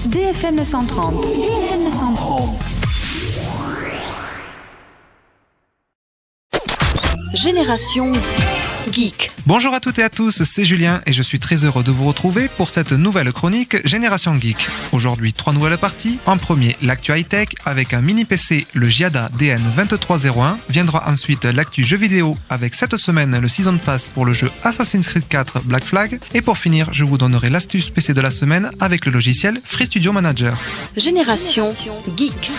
DFM 930. DFM 930. Génération Geek. Bonjour à toutes et à tous, c'est Julien et je suis très heureux de vous retrouver pour cette nouvelle chronique Génération Geek. Aujourd'hui, 3 nouvelles parties. En premier, l'actu high-tech avec un mini PC, le Giada DN2301. Viendra ensuite l'actu jeu vidéo avec cette semaine le Season Pass pour le jeu Assassin's Creed 4 Black Flag. Et pour finir, je vous donnerai l'astuce PC de la semaine avec le logiciel Free Studio Manager. Génération Geek.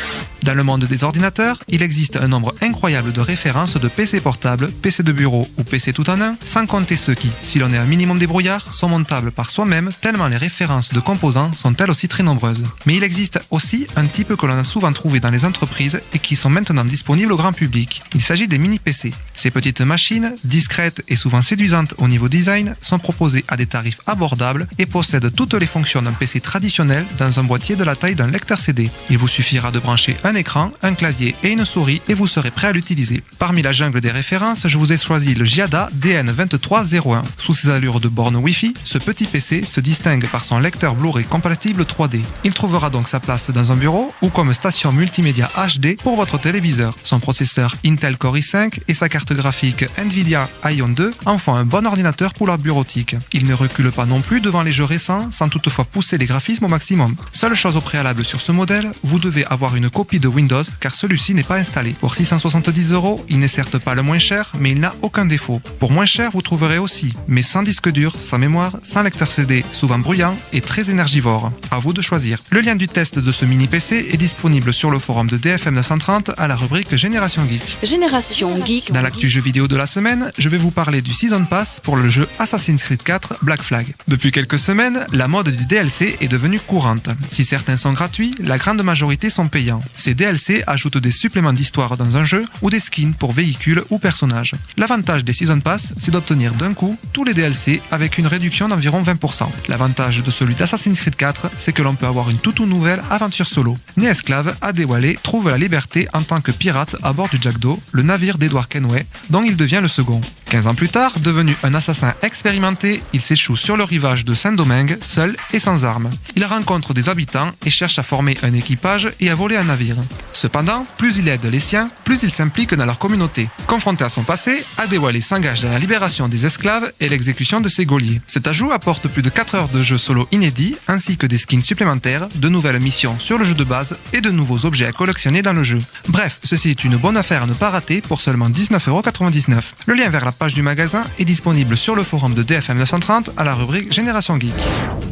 Dans le monde des ordinateurs, il existe un nombre incroyable de références de PC portables, PC de bureau ou PC tout en un, sans compter ceux qui, si l'on est un minimum débrouillard, sont montables par soi-même tellement les références de composants sont elles aussi très nombreuses. Mais il existe aussi un type que l'on a souvent trouvé dans les entreprises et qui sont maintenant disponibles au grand public. Il s'agit des mini-PC. Ces petites machines, discrètes et souvent séduisantes au niveau design, sont proposées à des tarifs abordables et possèdent toutes les fonctions d'un PC traditionnel dans un boîtier de la taille d'un lecteur CD. Il vous suffira de brancher un écran, un clavier et une souris et vous serez prêt à l'utiliser. Parmi la jungle des références, je vous ai choisi le Giada DN2301. Sous ses allures de borne Wi-Fi, ce petit PC se distingue par son lecteur Blu-ray compatible 3D. Il trouvera donc sa place dans un bureau ou comme station multimédia HD pour votre téléviseur. Son processeur Intel Core i5 et sa carte graphique Nvidia Ion 2 en font un bon ordinateur pour leur bureautique. Il ne recule pas non plus devant les jeux récents sans toutefois pousser les graphismes au maximum. Seule chose au préalable sur ce modèle, vous devez avoir une copie de Windows car celui-ci n'est pas installé. Pour 670€, il n'est certes pas le moins cher, mais il n'a aucun défaut. Pour moins cher, vous trouverez aussi, mais sans disque dur, sans mémoire, sans lecteur CD, souvent bruyant et très énergivore. À vous de choisir. Le lien du test de ce mini PC est disponible sur le forum de DFM 930 à la rubrique Génération Geek. Génération Geek. Dans l'actu jeu vidéo de la semaine, je vais vous parler du Season Pass pour le jeu Assassin's Creed 4 Black Flag. Depuis quelques semaines, la mode du DLC est devenue courante. Si certains sont gratuits, la grande majorité sont payants. Ces DLC ajoutent des suppléments d'histoire dans un jeu ou des skins pour véhicules ou personnages. L'avantage des Season Pass, c'est d'obtenir d'un coup tous les DLC avec une réduction d'environ 20%. L'avantage de celui d'Assassin's Creed 4, c'est que l'on peut avoir une toute nouvelle aventure solo. Né esclave, Adewale trouve la liberté en tant que pirate à bord du Jackdaw, le navire d'Edward Kenway, dont il devient le second. 15 ans plus tard, devenu un assassin expérimenté, il s'échoue sur le rivage de Saint-Domingue, seul et sans armes. Il rencontre des habitants et cherche à former un équipage et à voler un navire. Cependant, plus il aide les siens, plus il s'implique dans leur communauté. Confronté à son passé, Adewale s'engage dans la libération des esclaves et l'exécution de ses geôliers. Cet ajout apporte plus de 4 heures de jeu solo inédit, ainsi que des skins supplémentaires, de nouvelles missions sur le jeu de base et de nouveaux objets à collectionner dans le jeu. Bref, ceci est une bonne affaire à ne pas rater pour seulement 19,99€. Le lien vers la page du magasin est disponible sur le forum de DFM 930 à la rubrique Génération Geek.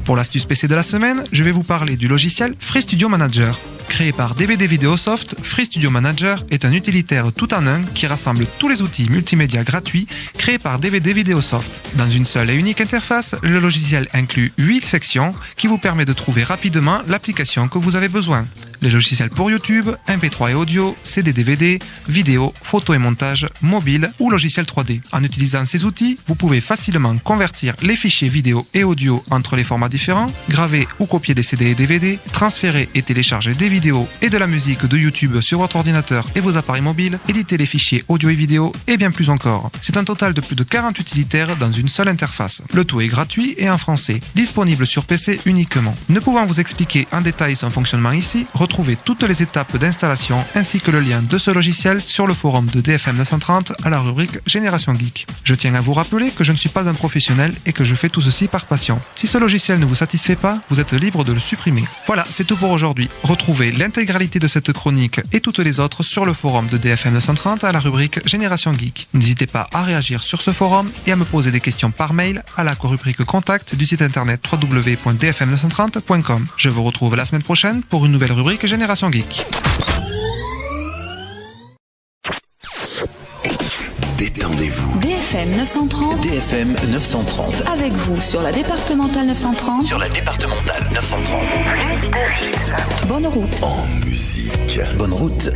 Pour l'astuce PC de la semaine, je vais vous parler du logiciel Free Studio Manager. Créé par DVD Videosoft, Free Studio Manager est un utilitaire tout en un qui rassemble tous les outils multimédia gratuits créés par DVD Videosoft. Dans une seule et unique interface, le logiciel inclut 8 sections qui vous permet de trouver rapidement l'application que vous avez besoin. Les logiciels pour YouTube, MP3 et audio, CD-DVD, vidéo, photo et montage, mobile ou logiciel 3D. En utilisant ces outils, vous pouvez facilement convertir les fichiers vidéo et audio entre les formats différents, graver ou copier des CD et DVD, transférer et télécharger des vidéos et de la musique de YouTube sur votre ordinateur et vos appareils mobiles, éditer les fichiers audio et vidéo et bien plus encore. C'est un total de plus de 40 utilitaires dans une seule interface. Le tout est gratuit et en français, disponible sur PC uniquement. Ne pouvant vous expliquer en détail son fonctionnement ici, retrouvez toutes les étapes d'installation ainsi que le lien de ce logiciel sur le forum de DFM 930 à la rubrique Génération Geek. Je tiens à vous rappeler que je ne suis pas un professionnel et que je fais tout ceci par passion. Si ce logiciel ne vous satisfait pas, vous êtes libre de le supprimer. Voilà, c'est tout pour aujourd'hui. Retrouvez l'intégralité de cette chronique et toutes les autres sur le forum de DFM 930 à la rubrique Génération Geek. N'hésitez pas à réagir sur ce forum et à me poser des questions par mail à la rubrique contact du site internet www.dfm930.com. Je vous retrouve la semaine prochaine pour une nouvelle rubrique Génération Geek. Détendez-vous. DFM 930. DFM 930. Avec vous sur la départementale 930. Sur la départementale 930. Bonne route. En musique. Bonne route.